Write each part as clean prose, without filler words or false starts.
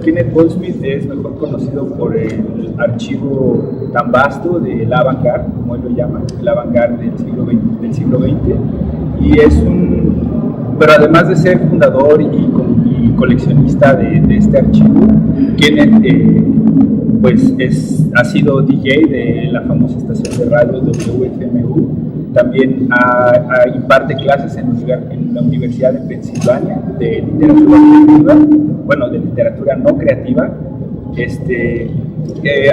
Kenneth Goldsmith es mejor conocido por el archivo tan vasto del avant-garde, como él lo llama, el avant-garde del siglo XX, y pero además de ser fundador y coleccionista de este archivo, Kenneth pues ha sido DJ de la famosa estación de radio WFMU. También imparte clases en la Universidad de Pensilvania de literatura creativa, bueno, de literatura no creativa.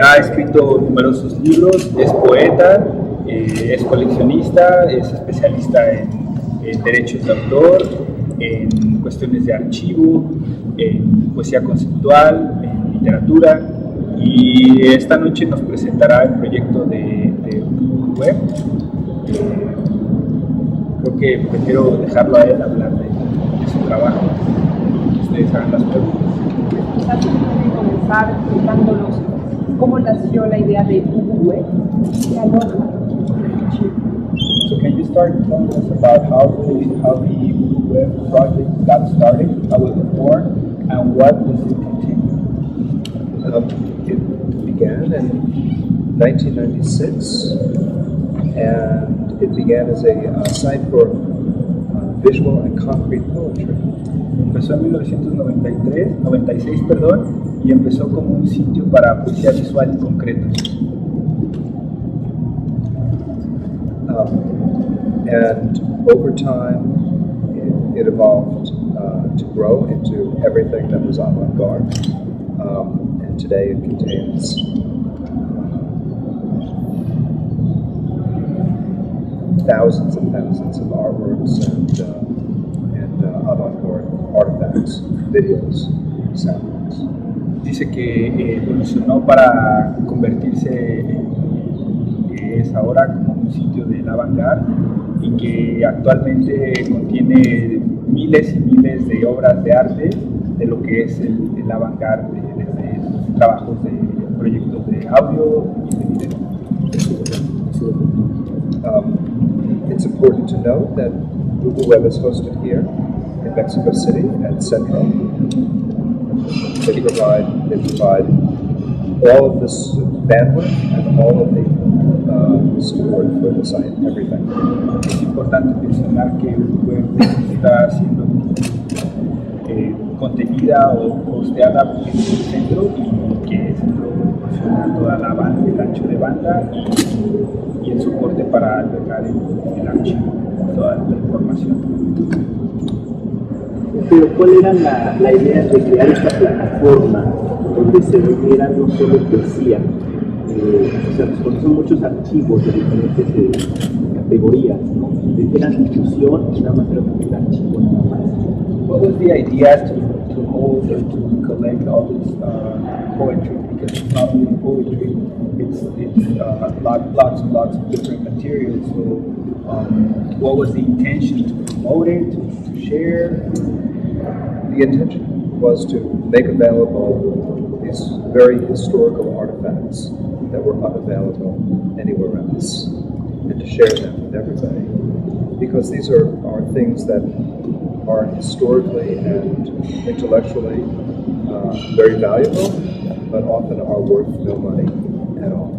Ha escrito numerosos libros, es poeta, es coleccionista, es especialista en derechos de autor, en cuestiones de archivo, en poesía conceptual, en literatura. Y esta noche nos presentará el proyecto de web. Creo que prefiero dejarlo a él hablar de su trabajo y que ustedes hagan las preguntas. Quizás pueden comenzar explicándonos cómo nació la idea de web y aloja. So can you start telling us about how the web project got started, how it was born, and what does it contain? It began in 1996, and it began as a site for visual and concrete poetry. Empezó en 96, y empezó como un sitio para poesía visual y concreta. And over time, it evolved to grow into everything that was avant-garde. And today it contains thousands and thousands of artworks and avant-garde artifacts, videos, sounds. Dice que evolucionó para convertirse es ahora como un sitio del avant-garde y que actualmente contiene miles y miles de obras de arte de lo que es el avant-garde, desde trabajos de proyectos de audio y de video. It's important to note that Google Web is hosted here in Mexico City at Central. They provide all of this bandwidth and all of the support for the site, everything. Es importante mencionar que Google Web está siendo contenida o hosteada en el centro y que se proporciona toda la banda, el ancho de banda y el soporte para albergar el archivo, toda la información. Pero ¿cuál era la idea de crear esta plataforma donde se reuniera no solo poesía? Porque son muchos archivos de diferentes categorías, ¿no? ¿Era difusión o nada más era un archivo nada más? What was the idea to hold or to collect all this poetry? Because it's not only poetry, it's lots and lots of different materials. So what was the intention? To promote it, to share? The intention was to make available these very historical artifacts that were unavailable anywhere else, and to share them with everybody. Because these are things that are historically and intellectually very valuable, but often are worth no money at all.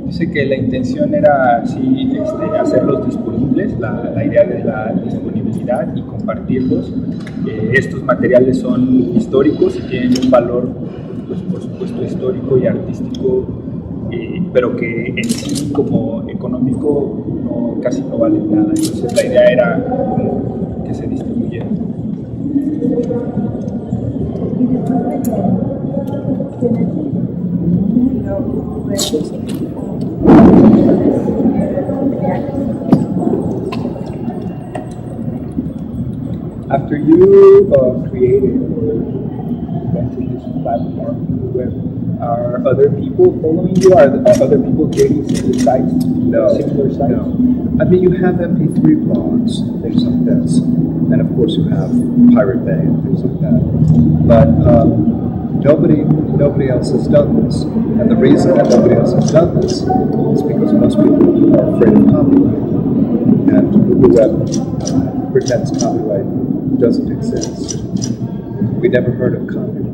Dice que la intención era sí, hacerlos disponibles, la idea de la disponibilidad y compartirlos. Estos materiales son históricos y tienen un valor, pues, por supuesto, histórico y artístico, pero que en sí como económico casi no valen nada. Entonces la idea era que se distribuyeran. After you created or invented this platform, the web, are other people following you? Are other people creating similar sites? Similar sites? No. I mean, you have MP3 blogs, things like this, and of course you have Pirate Bay and things like that. But nobody else has done this, and the reason that nobody else has done this is because most people are afraid of copyright, and Google Web pretends copyright doesn't exist. We never heard of copyright.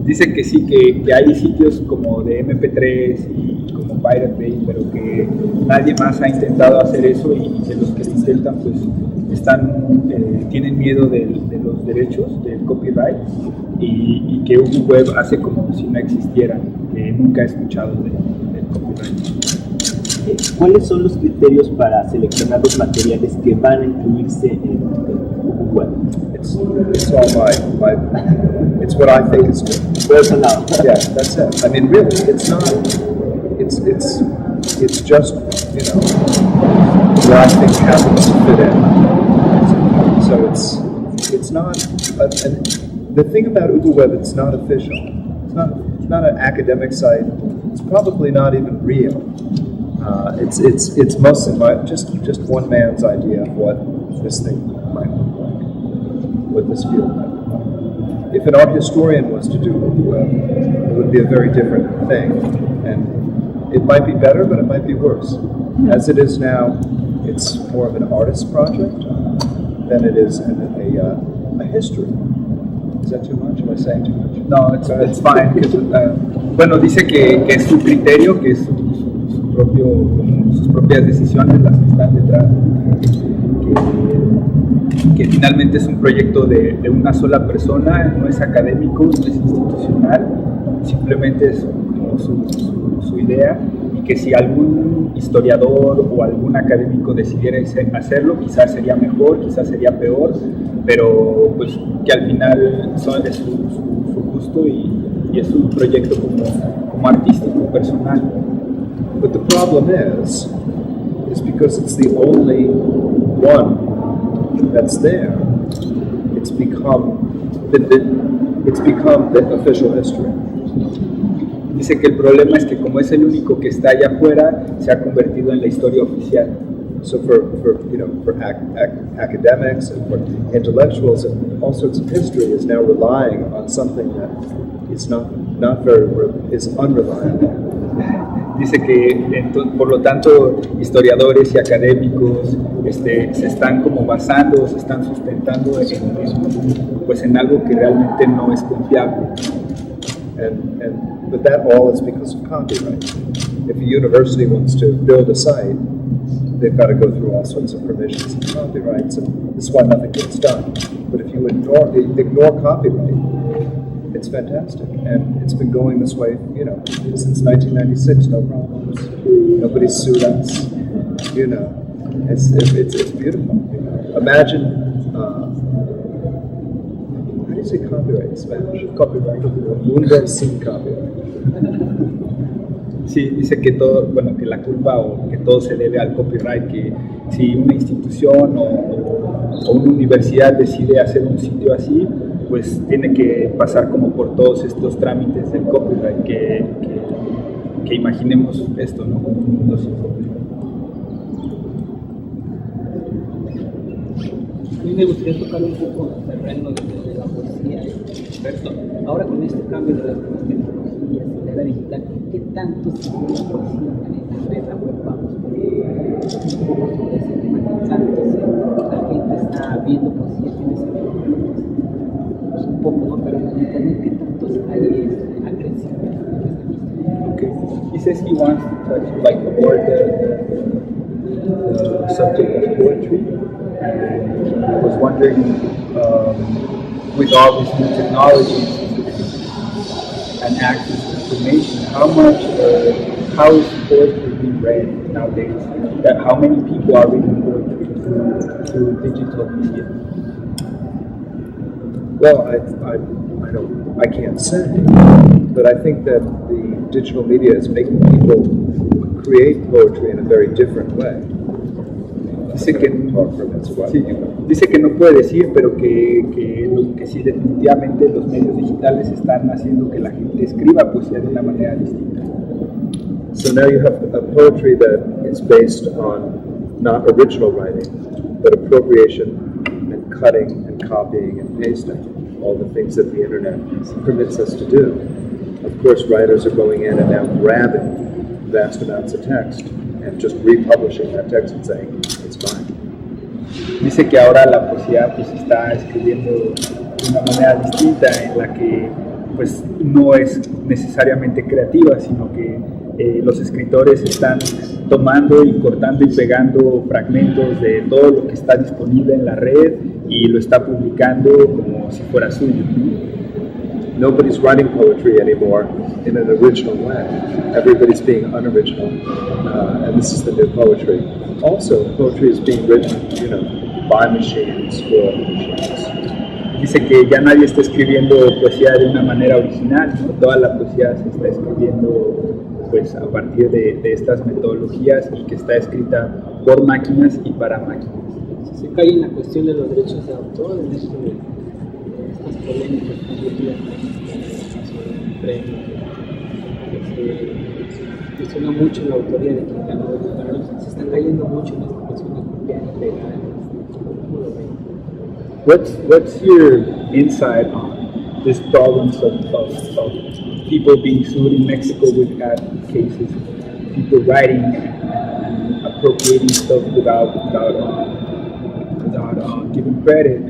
Dice que sí, que hay sitios como de MP3 y como Pirate Bay, pero que nadie más ha intentado hacer eso y que los que lo intentan pues tienen miedo de los derechos, del copyright, y que Web hace como si no existieran, que nunca he escuchado del copyright. ¿Cuáles son los criterios para seleccionar los materiales que van a incluirse en Web? It's all it's what I think is good. Personal. Yeah, that's it. I mean, really, it's not. It's just, you know, where I think happens to fit in. So it's not. And the thing about UbuWeb, it's not official. It's not an academic site. It's probably not even real. It's mostly just one man's idea of what this thing might look like, what this field might look like. If an art historian was to do UbuWeb, it would be a very different thing, and it might be better, but it might be worse. As it is now, it's more of an artist project than it is a history. Is that too much? Am I saying too much? No, it's fine. Bueno, dice que es su criterio, que es sus propias decisiones las que están detrás, que finalmente es un proyecto de una sola persona, no es académico, no es institucional, simplemente es como su idea, y que si algún historiador o algún académico decidiera hacerlo, quizás sería mejor, quizás sería peor, pero pues que al final es su gusto y es un proyecto como artístico, personal. But the problem is because it's the only one that's there, it's become the official history. Dice que el problema es que como es el único que está allá afuera, se ha convertido en la historia oficial. So for academics and for intellectuals and all sorts of history is now relying on something that is is unreliable. Dice que por lo tanto historiadores y académicos se están como basando, se están sustentando en algo que realmente no es confiable. But that all is because of copyright. If a university wants to build a site, they've got to go through all sorts of permissions and copyrights, and this is why nothing gets done. But if you ignore copyright, it's fantastic, and it's been going this way, you know, since 1996, no problems. Nobody's sued us, you know. It's beautiful. You know. Imagine, how do you say copyright in Spanish? Copyright. Mundo sin copyright. Sí, dice que que la culpa o que todo se debe al copyright, que si una institución o una universidad decide hacer un sitio así, pues tiene que pasar como por todos estos trámites del copyright, que imaginemos esto, ¿no? A mí me gustaría tocar un poco el terreno de la poesía. Ahora con este cambio de las nuevas tecnologías, de la era digital, ¿qué tanto se ve la poesía en la web? Vamos, un poco sobre ese tema, ¿qué tanto la gente está viendo poesía, tiene ese pues un poco, ¿no? Pero en internet, ¿qué tanto hay agresivo? Okay. He says he wants to touch like more the subject of poetry. And I was wondering, with all these new technologies and access to information, how is poetry being read nowadays? How many people are reading poetry through digital media? Well, I can't say, but I think that the digital media is making people create poetry in a very different way. Dice que no puede decir, pero que sí, definitivamente los medios digitales están haciendo que la gente escriba poesía de una manera distinta. So now you have a poetry that is based on not original writing, but appropriation and cutting and copying and pasting, all the things that the internet permits us to do. Of course, writers are going in and now grabbing vast amounts of text and just republishing that text and saying, it's fine. Dice que ahora la poesía pues está escribiendo de una manera distinta en la que pues no es necesariamente creativa, sino que los escritores están tomando y cortando y pegando fragmentos de todo lo que está disponible en la red y lo está publicando como si fuera suyo, ¿no? Nobody's writing poetry anymore in an original way. Everybody's being unoriginal, and this is the new poetry. Also, poetry is being written, by machines, for machines. Dice que ya nadie está escribiendo poesía de una manera original, ¿no? Toda la poesía se está escribiendo pues a partir de estas metodologías y que está escrita por máquinas y para máquinas. Se cae en la cuestión de los derechos de autor, en esto de estas polémicas sobre el premio, que se cuestiona mucho la autoría de quien ganó, pero se están cayendo mucho en esta cuestión de copiar y pegar. ¿Cómo lo ven? What's your insight on these problems of people being sued in Mexico? We've had cases, people writing and appropriating stuff without giving credit.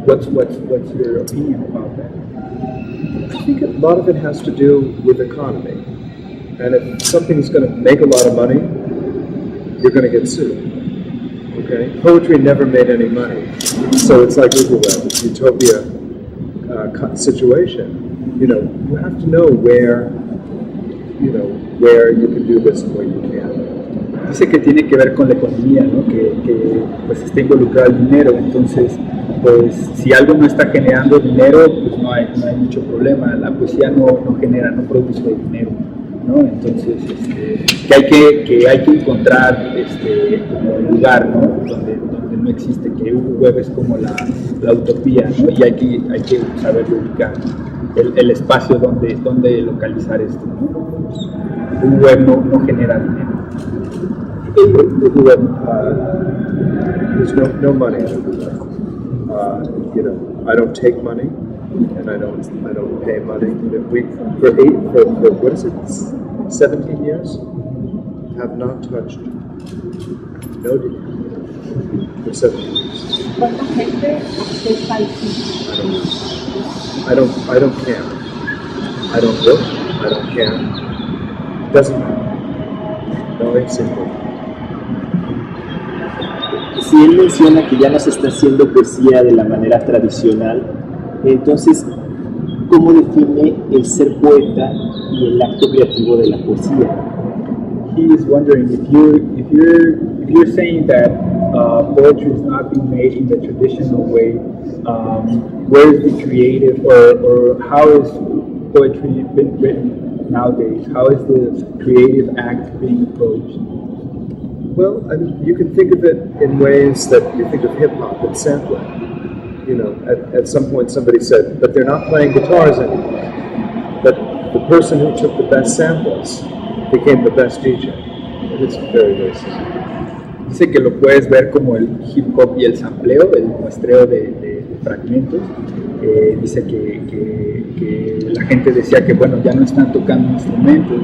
What's your opinion about that? I think a lot of it has to do with economy. And if something's going to make a lot of money, you're going to get sued. Okay? Poetry never made any money. So it's like Uberweb, it's utopia situation. You have to know where you can do this and where you can't. Dice que tiene que ver con la economía, ¿no? Que pues está involucrado el dinero, entonces pues si algo no está generando dinero, pues no hay mucho problema. La poesía no produce dinero, ¿no? Entonces que hay que encontrar como el lugar, ¿no? donde no existe, que un web es como la utopía, ¿no? Y hay que saber ubicar el espacio donde localizar esto, ¿no? Un web no genera dinero. There's no money in it. I don't take money, and I don't pay money. For what is it, 17 years, have not touched no deal for 17 years. ¿Cuánta gente acepta el sí? I don't care. I don't look. I don't care. Doesn't matter. No existe. Si él menciona que ya no se está haciendo poesía de la manera tradicional, entonces, ¿cómo define el ser poeta y el acto creativo de la poesía? He is wondering if you're saying that poetry is not being made in the traditional way, where is the creative or how is poetry being written nowadays? How is the creative act being approached? Well, you can think of it in ways that you think of hip-hop and sampling. At some point somebody said, but they're not playing guitars anymore. But the person who took the best samples became the best DJ. And it's very, very simple. Dice que lo puedes ver como el hip hop y el sampleo, el muestreo de fragmentos. Dice que la gente decía que bueno, ya no están tocando instrumentos,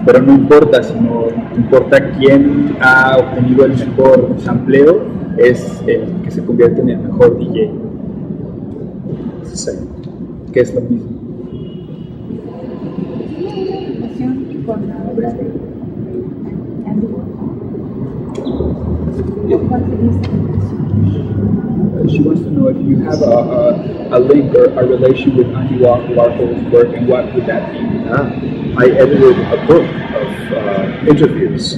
pero no importa, sino importa quién ha obtenido el mejor sampleo, es el que se convierte en el mejor DJ. Sí. Que es lo mismo. ¿Relación con la obra de Andy Warhol? ¿Cuál sería esa relación? She wants to know if you have a link or a relation with Andy Warhol's work, and what would that be? I edited a book of interviews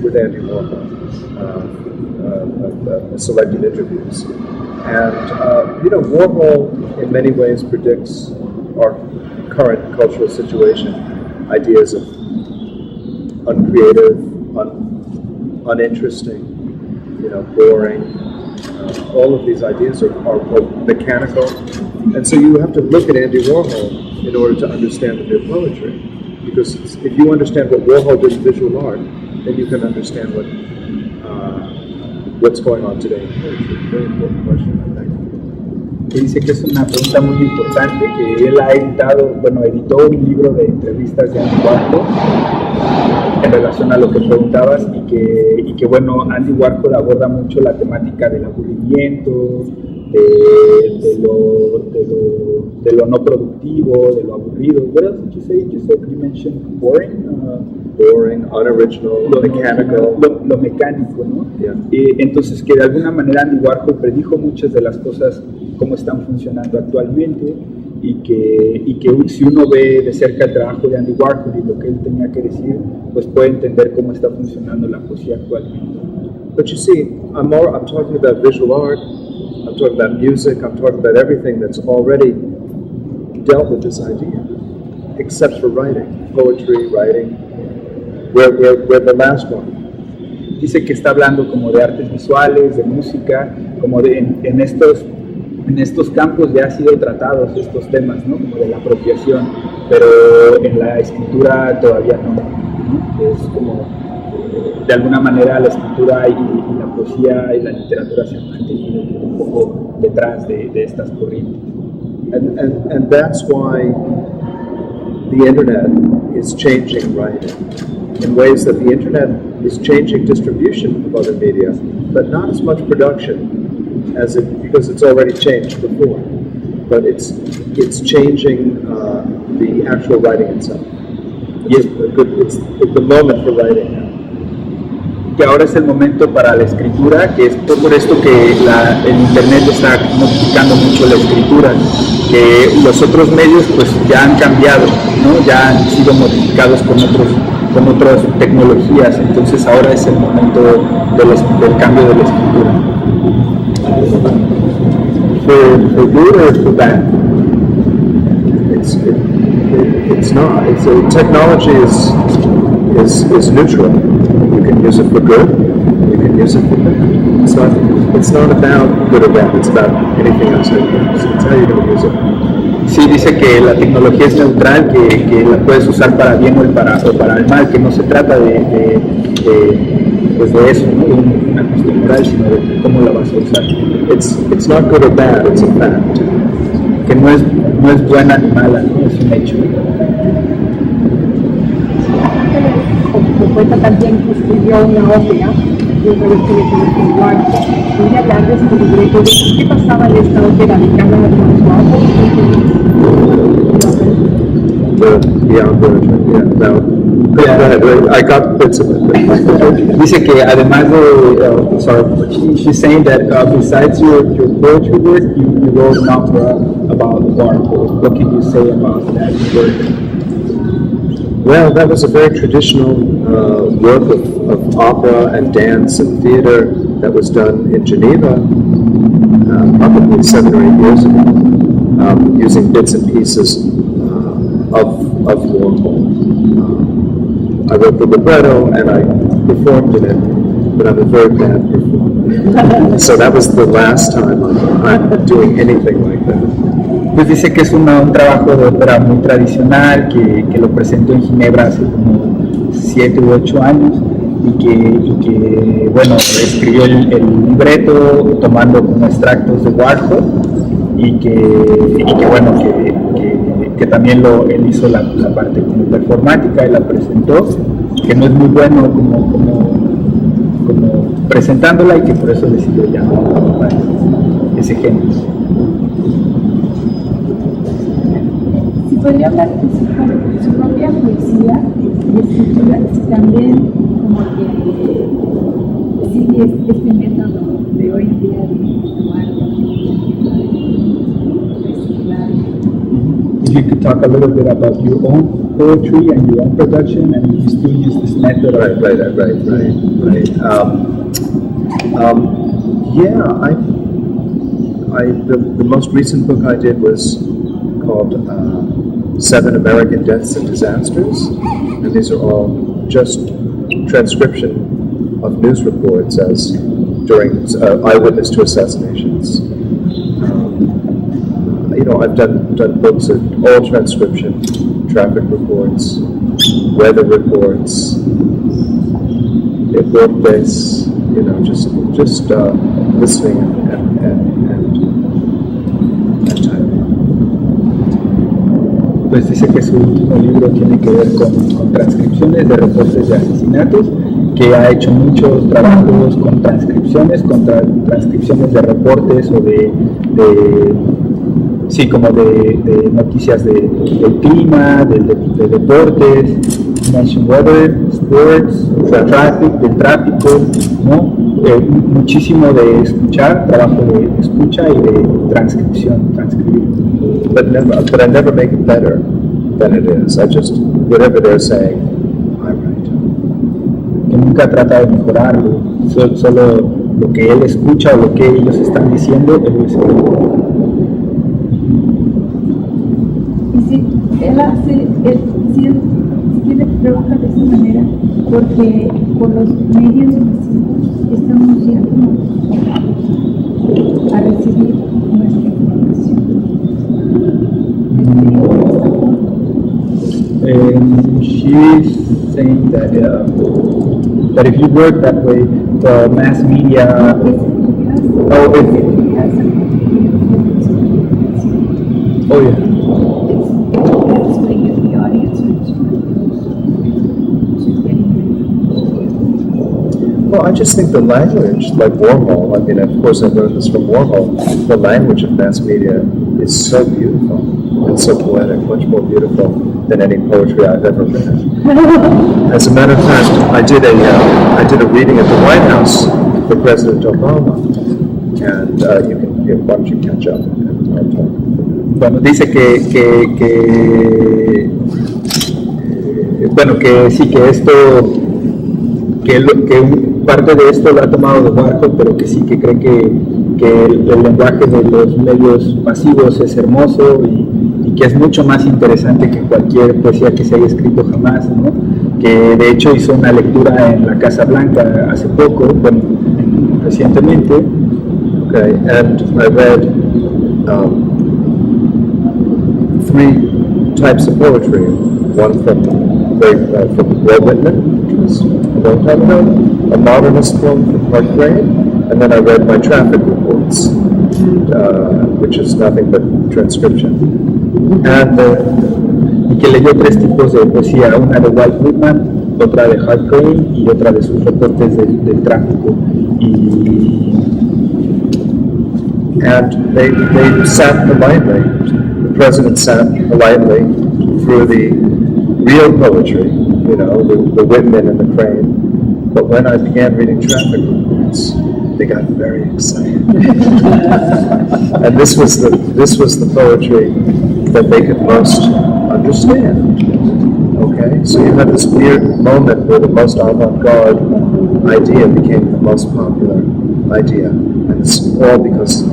with Andy Warhol, selected interviews. And, Warhol in many ways predicts our current cultural situation, ideas of uncreative, uninteresting, boring. All of these ideas are mechanical. And so you have to look at Andy Warhol in order to understand the new poetry. Because if you understand what Warhol did in visual art, then you can understand what's going on today in poetry. Very important question, I think. Que dice que es una pregunta muy importante, que él editó un libro de entrevistas de Andy Warhol en relación a lo que preguntabas y que bueno, Andy Warhol aborda mucho la temática del aburrimiento, de lo no productivo, de lo aburrido. What else did you say? You mentioned boring. Boring, unoriginal, mechanical. Lo mecánico, ¿no? Yeah. Entonces, que de alguna manera Andy Warhol predijo muchas de las cosas como están funcionando actualmente y que si uno ve de cerca el trabajo de Andy Warhol y lo que él tenía que decir, pues puede entender cómo está funcionando la poesía actualmente. But you see, I'm talking about visual art, I'm talking about music, I'm talking about everything that's already dealt with this idea, except for writing, poetry, writing. We're the last one. Dice que está hablando como de artes visuales, de música, como de en estos campos ya han sido tratados estos temas, ¿no? Como de la apropiación, pero en la escritura todavía no. Es como de alguna manera la escritura y la poesía y la literatura se han mantenido un poco detrás de estas corrientes. And that's why the internet is changing writing in ways that the internet is changing distribution of other media, but not as much production as because it's already changed before. But it's changing the actual writing itself. It's the moment for writing now. Que ahora es el momento para la escritura, que es por esto que el internet está modificando mucho la escritura, que los otros medios pues ya han cambiado, ¿no? Ya han sido modificados con otras tecnologías, entonces ahora es el momento del cambio de la escritura. For good or for bad? It's not. Technology is neutral. You can use it for good, you can use it for bad. It's not about good or bad, it's about anything else. It's how you're going to use it. Sí, dice que la tecnología es neutral, que la puedes usar para bien o para el mal, que no se trata de eso, ¿no? De una cuestión moral, sino de cómo la vas a usar. It's not good or bad, it's a fact. Que no es buena ni mala, ¿no? Es un hecho. Como poeta también escribió una ópera, yo creo que le Warhol. Voy a hablar de este libreto, de qué pasaba en esta ópera de cada I got bits of it. Dice que además de, she's saying that besides your poetry work, you wrote an opera about Warhol. What can you say about that work? Well, that was a very traditional work of opera and dance and theater that was done in Geneva probably 7 or 8 years ago, using bits and pieces of Warhol. I wrote the libretto and I performed in it, but I'm a very bad performer. So that was the last time I'm doing anything like that. Pues dice que es un trabajo de ópera muy tradicional, que lo presentó en Ginebra hace como 7 u 8 años y que bueno, escribió el libreto tomando como extractos de Warhol y que bueno, que también él hizo la parte como performática y la presentó, que no es muy bueno como presentándola y que por eso decidió ya ese género. Si podría hablar de su propia poesía y escritura, si también como que sigue este método de hoy en día de tomar If you could talk a little bit about your own poetry and your own production, and you still use this method. Right. The most recent book I did was called 7 American Deaths and Disasters, and these are all just transcription of news reports as during eyewitness to assassinations. I've done books that all transcription, traffic reports, weather reports, reportes, just listening and typing. Pues dice que su último libro tiene que ver con transcripciones de reportes de asesinatos que ha hecho muchos trabajos con transcripciones de reportes o sí, como de noticias del clima, de deportes, nation weather, sports, del tráfico, ¿no? Muchísimo de escuchar, trabajo de escucha y de transcribir. But I never make it better than it is. I just, whatever they're saying, I write. Que nunca trata de mejorarlo, solo lo que él escucha o lo que ellos están diciendo, él lo escribe. Y si él quiere trabajar de esa manera, porque por los medios masivos estamos ya como a recibir nuestra información. She's saying that if you work that way, the mass media. Oh yeah. That's when the audience Well, I just think the language, like Warhol, I mean, of course I learned this from Warhol, the language of mass media is so beautiful and so poetic, much more beautiful than any poetry I've ever read. As a matter of fact, I did a reading at the White House for President Obama, and why don't you catch up and I'll talk. Bueno, dice que sí, que esto, que parte de esto lo ha tomado de Warhol, pero que sí que cree que el lenguaje de los medios masivos es hermoso y que es mucho más interesante que cualquier poesía que se haya escrito jamás, ¿no? Que de hecho hizo una lectura en la Casa Blanca hace poco, bueno, recientemente. Okay, and I read 3 types of poetry. One from Walt Whitman, which was a long time ago, a modernist poem from Mark Twain, and then I read my traffic reports, which is nothing but transcription. And y que leyó 3 tipos de poesía, una de Walt Whitman, otra de Mark Twain y otra de sus reportes del tráfico. And they sat politely. The president sat politely through the real poetry, you know, the Whitman and the Crane. But when I began reading traffic reports, they got very excited. And this was the poetry that they could most understand. Okay, so you had this weird moment where the most avant-garde idea became the most popular idea, and it's all because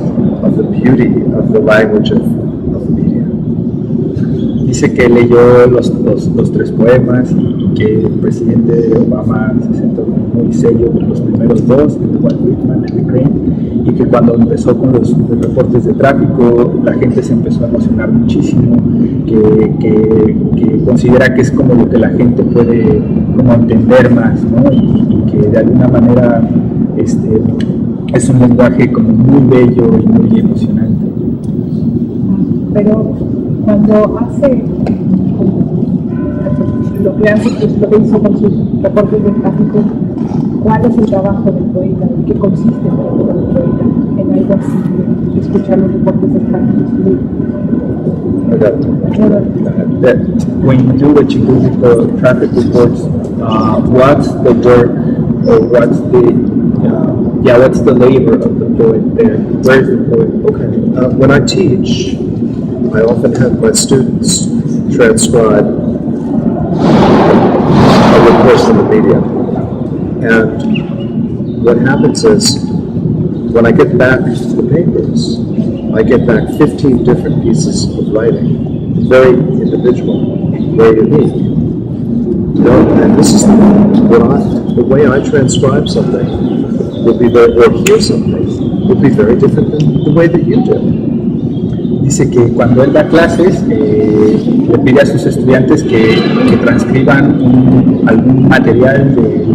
of the beauty of the language of the media. Dice que leyó los 3 poemas y que el presidente Obama se sentó muy serio con los primeros 2, el de Walt Whitman, el de Crane, y que cuando empezó con los reportes de tráfico, la gente se empezó a emocionar muchísimo, que considera que es como lo que la gente puede como entender más, ¿no? Y que de alguna manera es un lenguaje como muy bello y muy emocionante. Pero cuando hace lo que hizo con sus reportes de tráfico, ¿cuál es el trabajo del poeta? ¿En qué consiste el trabajo del poeta? En algo así, de escuchar los reportes de tráfico. When you do what you do with the traffic reports, what's the work or what's the labor of the poet there? Where is the poet? Okay, when I teach, I often have my students transcribe a report from the media. And what happens is, when I get back the papers, I get back 15 different pieces of writing, very individual, very unique. You know, and this is the way I transcribe something will be or hear something will be very different than the way that you do. Dice que cuando él da clases, le pide a sus estudiantes que transcriban algún material de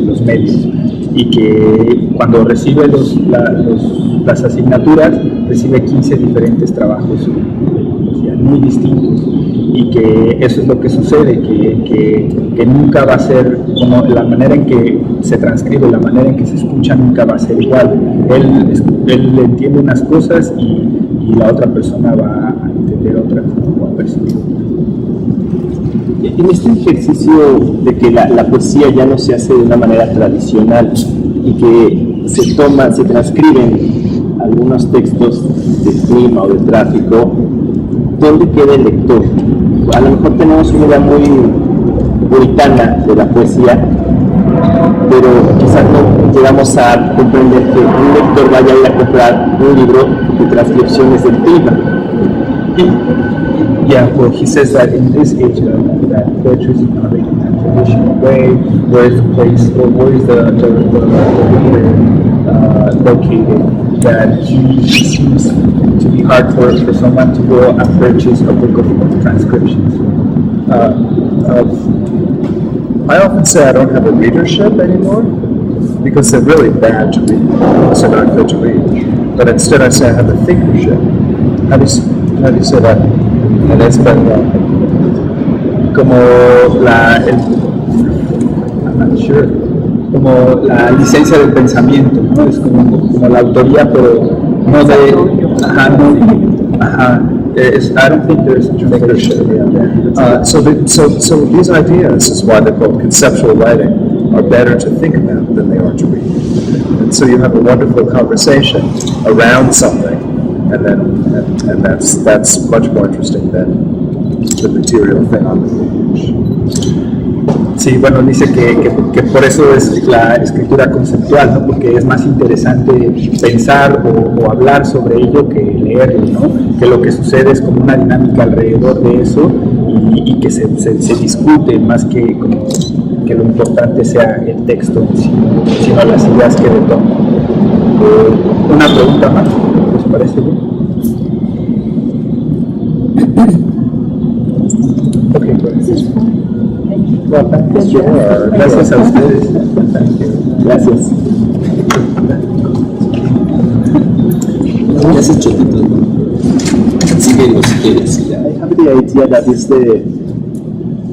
los medios y que cuando recibe las asignaturas, recibe 15 diferentes trabajos muy distintos y que eso es lo que sucede, que nunca va a ser como la manera en que se transcribe, la manera en que se escucha nunca va a ser igual. Él entiende unas cosas y la otra persona va a entender otras, ¿no? A percibir. En este ejercicio de que la poesía ya no se hace de una manera tradicional y que se transcriben algunos textos de clima o de tráfico, ¿dónde queda el lector? A lo mejor tenemos una idea muy puritana de la poesía, pero quizás no llegamos a comprender que un lector vaya a ir a comprar un libro de transcripciones del clima. Yeah, well, he says that in this age that poetry is not written in a traditional way. Where is the place, or where is the reader located? That it seems to be hard for someone to go and purchase a book of transcriptions. I often say I don't have a readership anymore because they're really bad to read, so not good to read. But instead I say I have a thinkership. How do you say that en español? Como I'm not sure, como la licencia del pensamiento, ¿no? Es como la autoría, pero no de, I don't think there's thinkership. So these ideas is why they're called conceptual writing, are better to think about than they are to read. And so you have a wonderful conversation around something, and that's much more interesting than the material thing on the page. Sí, bueno, dice que por eso es la escritura conceptual, ¿no? Porque es más interesante pensar o hablar sobre ello que leerlo, ¿no? Que lo que sucede es como una dinámica alrededor de eso y que se discute más que lo importante sea el texto en sí, sino las ideas que detonan. Una pregunta más, ¿les parece bien? Ok, pues. Well, thank you. Gracias a ustedes. Thank you. Gracias. Gracias, Chotito. Síguelo si quieres. I have the idea that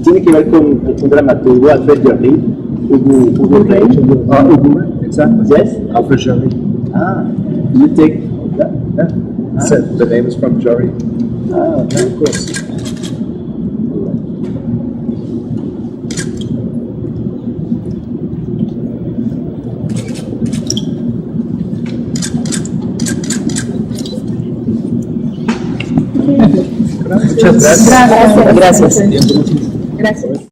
tiene que ver con un dramaturgo, Alfred Jarry, Hugo Rey. Exactly. Yes? Alfred Jarry. You take that? Yeah. Said the name is from Jarry. Okay. Of course. Muchas gracias. Gracias. Gracias.